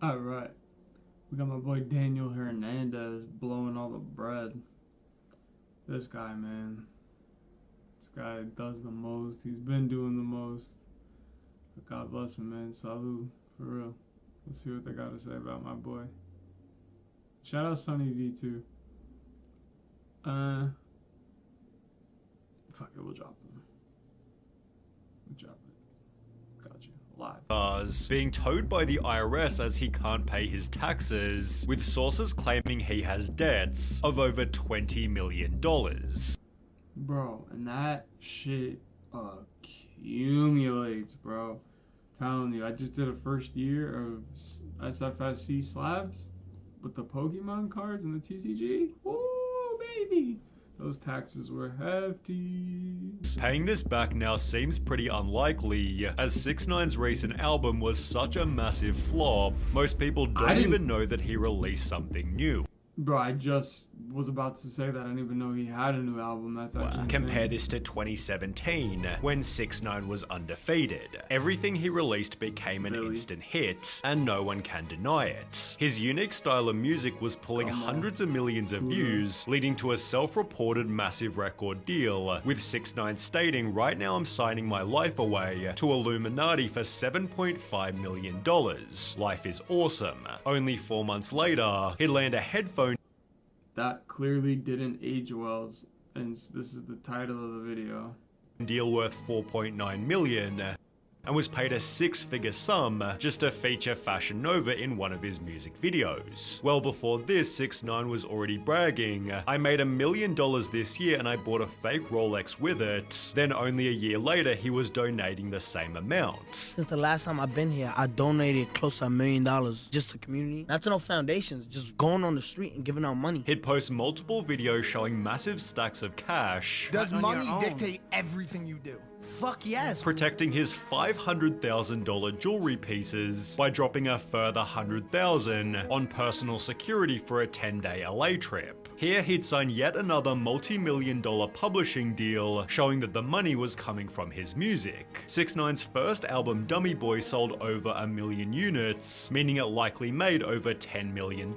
Alright. We got my boy Daniel Hernandez blowing all the bread. This guy, man. This guy does the most. He's been doing the most. But God bless him, man. Salud. For real. Let's see what they got to say about my boy. Shout out Sunny V too. Fuck it, we'll drop him. We'll drop it. Got you. Live. Being towed by the IRS as he can't pay his taxes, with sources claiming he has debts of over $20 million. Bro, and that shit accumulates, bro. Telling you, I just did a first year of SFSC slabs with the Pokemon cards and the TCG. Woo, baby! Those taxes were hefty. Paying this back now seems pretty unlikely, as 6ix9ine's recent album was such a massive flop, most people don't even know that he released something new. Bro, I just was about to say that. I didn't even know he had a new album. That's actually insane. Compare this to 2017, when 6ix9ine was undefeated. Everything he released became an instant hit, and no one can deny it. His unique style of music was pulling hundreds of millions of views, leading to a self-reported massive record deal, with 6ix9ine stating, "Right now I'm signing my life away to Illuminati for $7.5 million. Life is awesome." Only 4 months later, he'd land a headphone that clearly didn't age well, and this is the title of the video. Deal worth $4.9 million, and was paid a six-figure sum just to feature Fashion Nova in one of his music videos. Well before this, 6ix9ine was already bragging, "I made $1 million this year and I bought a fake Rolex with it." Then only a year later, he was donating the same amount. Since the last time I've been here, I donated close to $1 million just to community. Not to no foundations, just going on the street and giving out money. He'd post multiple videos showing massive stacks of cash. Does money dictate everything you do? Fuck yes. Protecting his $500,000 jewelry pieces by dropping a further $100,000 on personal security for a 10-day LA trip. Here he'd sign yet another multi-million-dollar publishing deal, showing that the money was coming from his music. 6ix9ine's first album, Dummy Boy, sold over 1 million units, meaning it likely made over $10 million.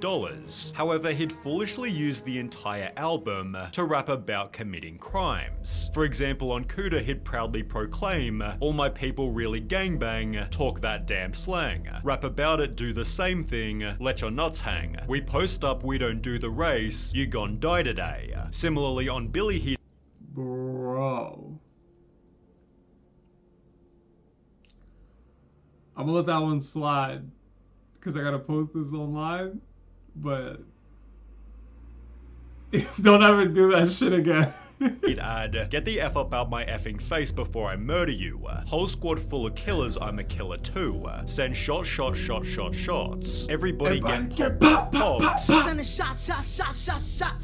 However, he'd foolishly used the entire album to rap about committing crimes. For example, on Cuda, he'd proudly proclaim, "All my people really gangbang, talk that damn slang. Rap about it, do the same thing, let your nuts hang. We post up, we don't do the race, you gon' die today." Similarly, on Billy, he Bro. I'm gonna let that one slide, because I gotta post this online, but don't ever do that shit again. he'd add, "Get the F up out my effing face before I murder you. Whole squad full of killers, I'm a killer too. Send shots. Everybody get popped. Sending shots.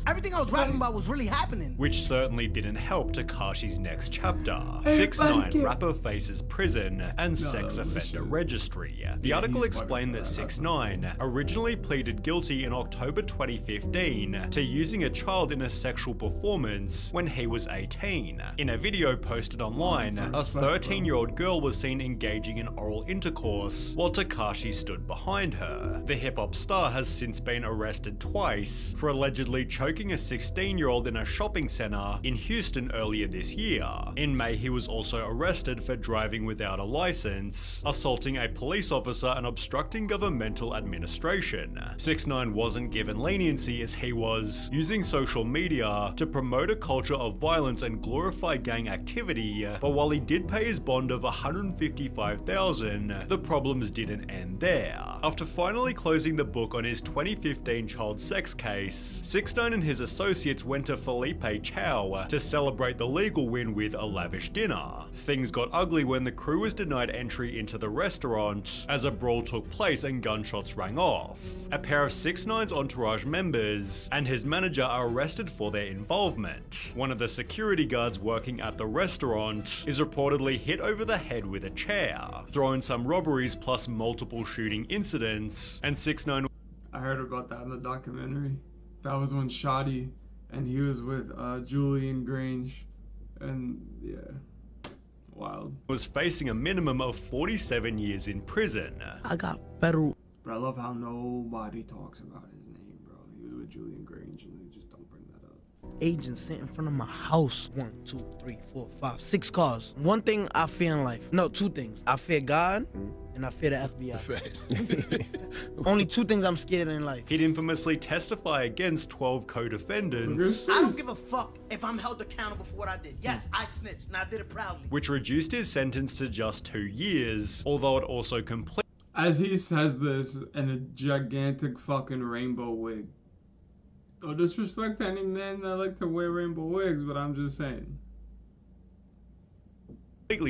Everything I was rapping about was really happening. Which certainly didn't help Takashi's next chapter. 6ix9ine, rapper faces prison and sex offender registry. The article explained that 6ix9ine originally pleaded guilty in October 2015 to using a child in a sexual performance when he was 18. In a video posted online, a 13-year-old girl was seen engaging in oral intercourse while Tekashi stood behind her. The hip-hop star has since been arrested twice for allegedly choking a 16-year-old in a shopping center in Houston earlier this year. In May, he was also arrested for driving without a license, assaulting a police officer, and obstructing governmental administration. 6ix9ine wasn't given leniency, as he was using social media to promote a culture of violence and glorify gang activity, but while he did pay his bond of $155,000, the problems didn't end there. After finally closing the book on his 2015 child sex case, 6ix9ine and his associates went to Felipe Chow to celebrate the legal win with a lavish dinner. Things got ugly when the crew was denied entry into the restaurant as a brawl took place and gunshots rang off. A pair of 6ix9ine's entourage members and his manager are arrested for their involvement. One of the security guards working at the restaurant is reportedly hit over the head with a chair. Throw in some robberies plus multiple shooting incidents, and 6ix9ine. I heard about that in the documentary. That was when Shoddy, and he was with Julian Grange, and yeah, wild. Was facing a minimum of 47 years in prison. I got federal But I love how nobody talks about his name, bro. He was with Julian Grange, and they just don't bring that up. Agents sit in front of my house. 1, 2, 3, 4, 5, 6 cars. One thing I fear in life. No, 2 things. I fear God and I fear the FBI. Only 2 things I'm scared in life. He'd infamously testify against 12 co-defendants, I don't give a fuck if I'm held accountable for what I did. Yes, I snitched and I did it proudly. which reduced his sentence to just 2 years, although it also completely As he says this in a gigantic fucking rainbow wig. No disrespect to any men that like to wear rainbow wigs, but I'm just saying.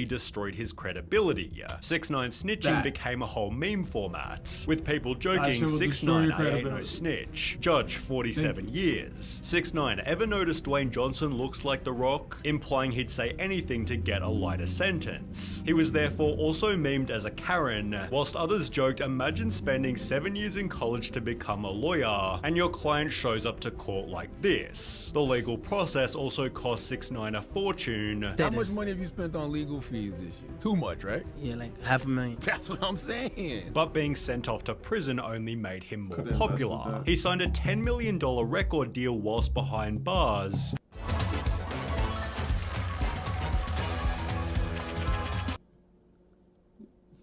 destroyed his credibility. 6ix9ine snitching became a whole meme format, with people joking 6ix9ine I ain't no snitch. Judge 47 years. 6ix9ine ever noticed Dwayne Johnson looks like The Rock, implying he'd say anything to get a lighter sentence. He was therefore also memed as a Karen, whilst others joked, imagine spending 7 years in college to become a lawyer, and your client shows up to court like this. The legal process also cost 6ix9ine a fortune. How much money have you spent on legal fees this year? Too much, right? Yeah, like $500,000. That's what I'm saying. But being sent off to prison only made him more popular. He signed a $10 million record deal whilst behind bars.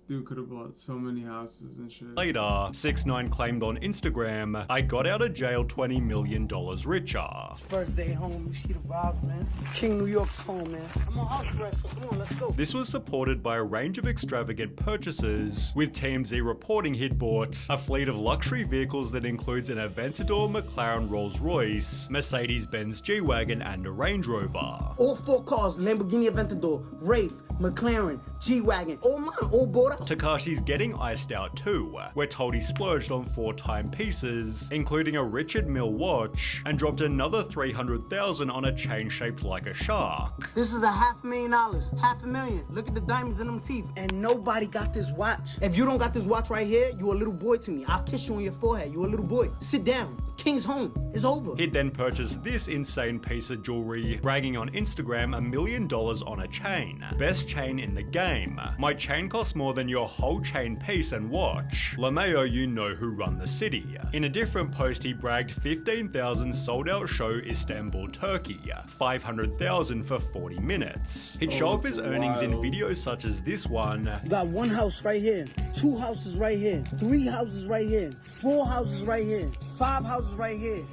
Dude could have bought so many houses and shit. Later, 6ix9ine claimed on Instagram, I got out of jail $20 million richer. First day home, you see the vibes, man. King New York's home, man. I'm on house arrest, so come on, let's go. This was supported by a range of extravagant purchases, with TMZ reporting he'd bought a fleet of luxury vehicles that includes an Aventador McLaren Rolls-Royce, Mercedes-Benz G-Wagon, and a Range Rover. All 4 cars, Lamborghini Aventador, Wraith, McLaren, G-Wagon, all mine, all bought out. Tekashi's getting iced out too. We're told he splurged on 4 timepieces, including a Richard Mille watch, and dropped another $300,000 on a chain shaped like a shark. This is a $500,000, $500,000. Look at the diamonds in them teeth. And nobody got this watch. If you don't got this watch right here, you a little boy to me. I'll kiss you on your forehead. You a little boy. Sit down. King's home. It's over. He'd then purchased this insane piece of jewelry, bragging on Instagram $1 million on a chain. Best chain in the game. My chain costs more than your whole chain piece and watch. LeMayo, you know who run the city. In a different post, he bragged 15,000 sold out show Istanbul, Turkey. 500,000 for 40 minutes. He'd show off his earnings in videos such as this one. You got 1 house right here, 2 houses right here, 3 houses right here, 4 houses right here, 5 houses right here,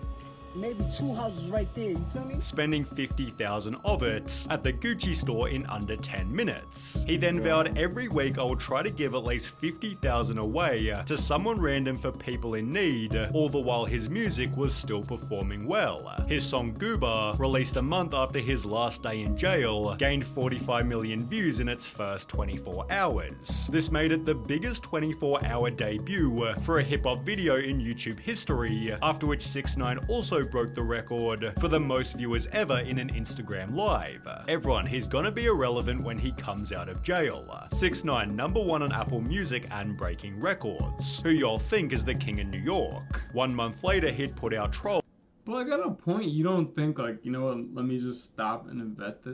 maybe 2 houses right there, you feel me? Spending 50,000 of it at the Gucci store in under 10 minutes. He then vowed every week I will try to give at least 50,000 away to someone random for people in need, all the while his music was still performing well. His song Goober, released a month after his last day in jail, gained 45 million views in its first 24 hours. This made it the biggest 24-hour debut for a hip-hop video in YouTube history, after which 6ix9ine also broke the record for the most viewers ever in an Instagram live. Everyone, he's gonna be irrelevant when he comes out of jail. 6ix9ine #1 on Apple Music and breaking records. Who y'all think is the king of New York? 1 month later, he'd put out Troll. But like at a point, you don't think like, you know what, let me just stop and invest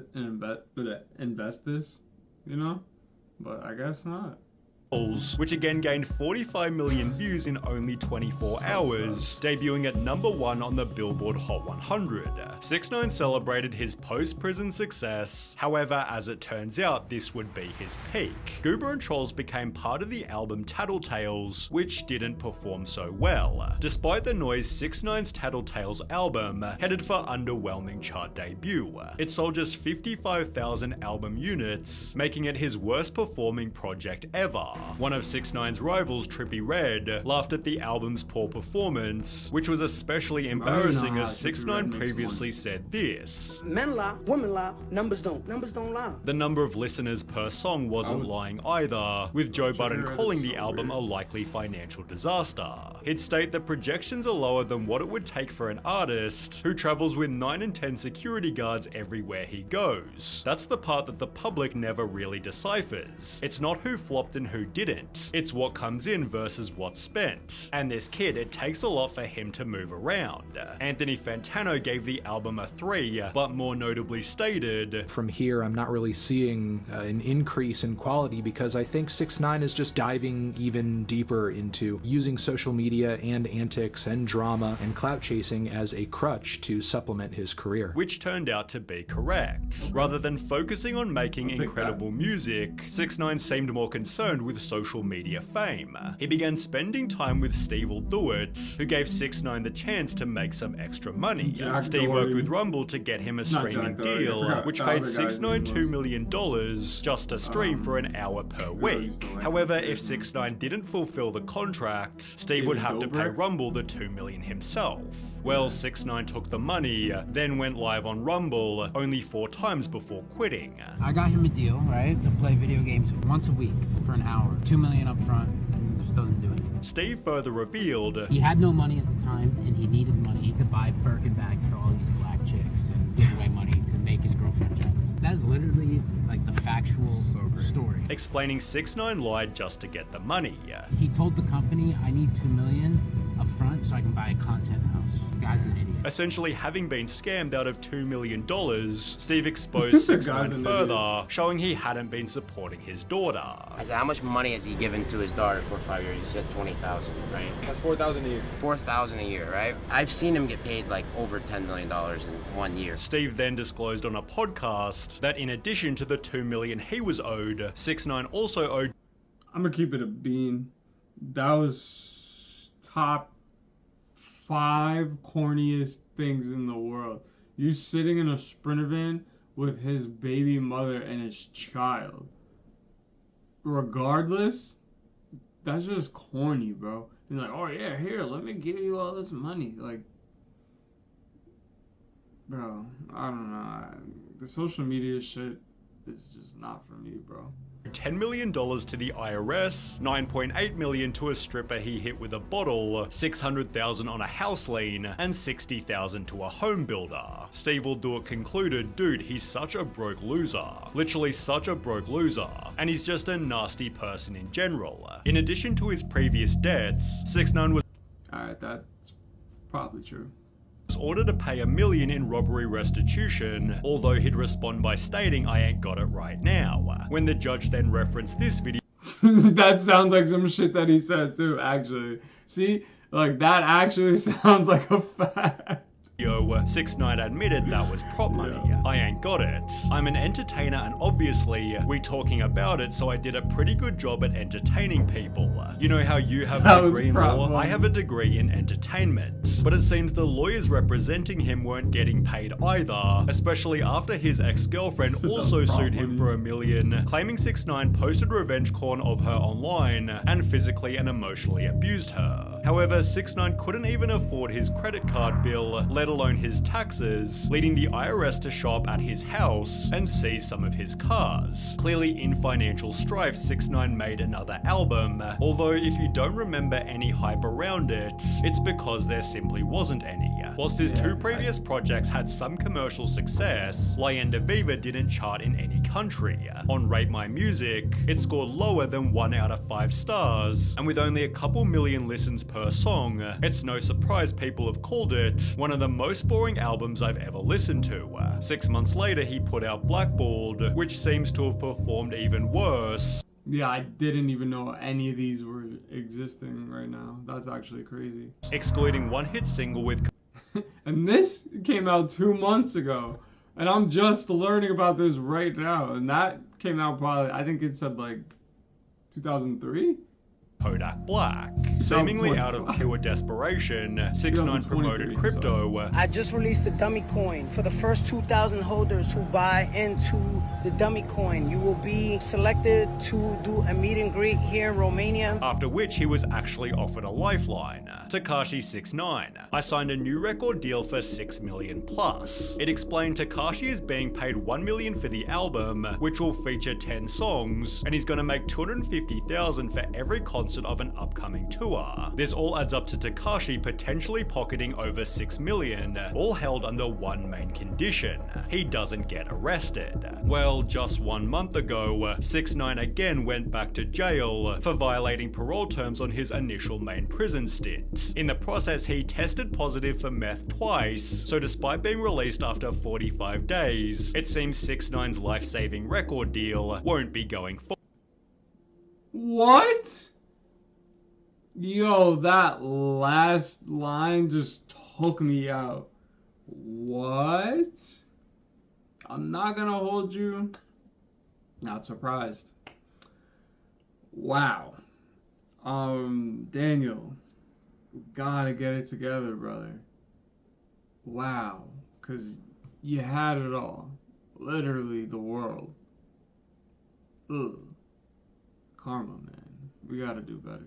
this, you know? But I guess not. Which again gained 45 million views in only 24 hours, debuting at #1 on the Billboard Hot 100. 6ix9ine celebrated his post-prison success, however, as it turns out, this would be his peak. Goober and Trolls became part of the album Tattletales, which didn't perform so well. Despite the noise, 6ix9ine's Tattletales album headed for underwhelming chart debut. It sold just 55,000 album units, making it his worst performing project ever. One of 6ix9ine's rivals, Trippie Redd, laughed at the album's poor performance, which was especially embarrassing as 6ix9ine previously said this. Men lie, women lie, numbers don't lie. The number of listeners per song wasn't lying either, with Joe Budden calling the album a likely financial disaster. He'd state that projections are lower than what it would take for an artist who travels with 9 and 10 security guards everywhere he goes. That's the part that the public never really deciphers. It's not who flopped and who didn't. It's what comes in versus what's spent. And this kid, it takes a lot for him to move around. Anthony Fantano gave the album a 3, but more notably stated, "From here, I'm not really seeing an increase in quality because I think 6ix9ine is just diving even deeper into using social media and antics and drama and clout chasing as a crutch to supplement his career." Which turned out to be correct. Rather than focusing on making incredible music, 6ix9ine seemed more concerned with social media fame. He began spending time with Steve'll Do It, who gave 6ix9ine the chance to make some extra money. Steve worked with Rumble to get him a streaming deal, which paid 6ix9ine $2 million just to stream for an hour per week. However, if 6ix9ine didn't fulfill the contract, Steve would have to pay Rumble the $2 million himself. Well, 6ix9ine took the money, then went live on Rumble only 4 times before quitting. I got him a deal, right, to play video games once a week for an hour. $2 million up front, and just doesn't do it. Steve further revealed he had no money at the time, and he needed money to buy Birkin bags for all these black chicks and give away money to make his girlfriend jealous. That's literally like the factual story. Explaining 6ix9ine lied just to get the money. He told the company, I need $2 million up front so I can buy a content house. The guy's an idiot. Essentially, having been scammed out of $2 million, Steve exposed 6ix9ine further, showing he hadn't been supporting his daughter. I said, how much money has he given to his daughter for 5 years? He said 20,000, right? That's 4,000 a year. 4,000 a year, right? I've seen him get paid like over $10 million in 1 year. Steve then disclosed on a podcast that in addition to the $2 million he was owed, 6ix9ine also owed. I'm gonna keep it a bean. That was top 5 corniest things in the world. You sitting in a Sprinter van with his baby mother and his child. Regardless, that's just corny, bro. And like, oh yeah, here, let me give you all this money. Like, bro, I don't know. The social media shit is just not for me, bro. $10 million to the IRS, $9.8 million to a stripper he hit with a bottle, $600,000 on a house lien, and $60,000 to a home builder. Steve'll Do It concluded, dude, he's such a broke loser. Literally such a broke loser. And he's just a nasty person in general. In addition to his previous debts, 6ix9ine was Alright, that's probably true. ordered to pay $1 million in robbery restitution, although he'd respond by stating, I ain't got it right now. When the judge then referenced this video, That sounds like some shit that he said too, actually. See? Like, that actually sounds like a fact. 6ix9ine admitted that was prop money. I ain't got it. I'm an entertainer and obviously we talking about it, so I did a pretty good job at entertaining people. You know how you have a degree in law? I have a degree in entertainment. But it seems the lawyers representing him weren't getting paid either, especially after his ex-girlfriend also sued him for $1 million, claiming 6ix9ine posted revenge porn of her online and physically and emotionally abused her. However, 6ix9ine couldn't even afford his credit card bill, let alone his taxes, leading the IRS to show up at his house and seize some of his cars. Clearly in financial strife, 6ix9ine made another album, although if you don't remember any hype around it, it's because there simply wasn't any. Whilst his 2 previous projects had some commercial success, Leyenda Viva didn't chart in any country. On Rate My Music, it scored lower than 1 out of 5 stars, and with only a couple million listens per song, it's no surprise people have called it one of the most boring albums I've ever listened to. 6 months later, he put out Blackballed, which seems to have performed even worse. Yeah, I didn't even know any of these were existing right now. That's actually crazy. Excluding one hit single with And this came out 2 months ago. And I'm just learning about this right now. And that came out probably, I think it said like 2003? Kodak Black. Seemingly out of pure desperation, 6ix9ine promoted crypto. I just released the dummy coin. For the first 2,000 holders who buy into the dummy coin, you will be selected to do a meet and greet here in Romania. After which he was actually offered a lifeline. Tekashi 6ix9ine. I signed a new record deal for $6 million plus. It explained Tekashi is being paid $1 million for the album, which will feature 10 songs, and he's gonna make $250,000 for every concert announcement of an upcoming tour. This all adds up to Tekashi potentially pocketing over 6 million, all held under one main condition: he doesn't get arrested. Well, just 1 month ago, 6ix9ine again went back to jail for violating parole terms on his initial main prison stint. In the process, he tested positive for meth twice, so despite being released after 45 days, it seems 6ix9ine's life-saving record deal won't be going forward. What? Yo, that last line just took me out. What? I'm not gonna hold you. Not surprised. Wow. Daniel, gotta get it together, brother. Wow. 'Cause you had it all. Literally the world. Ugh. Karma, man. We gotta do better.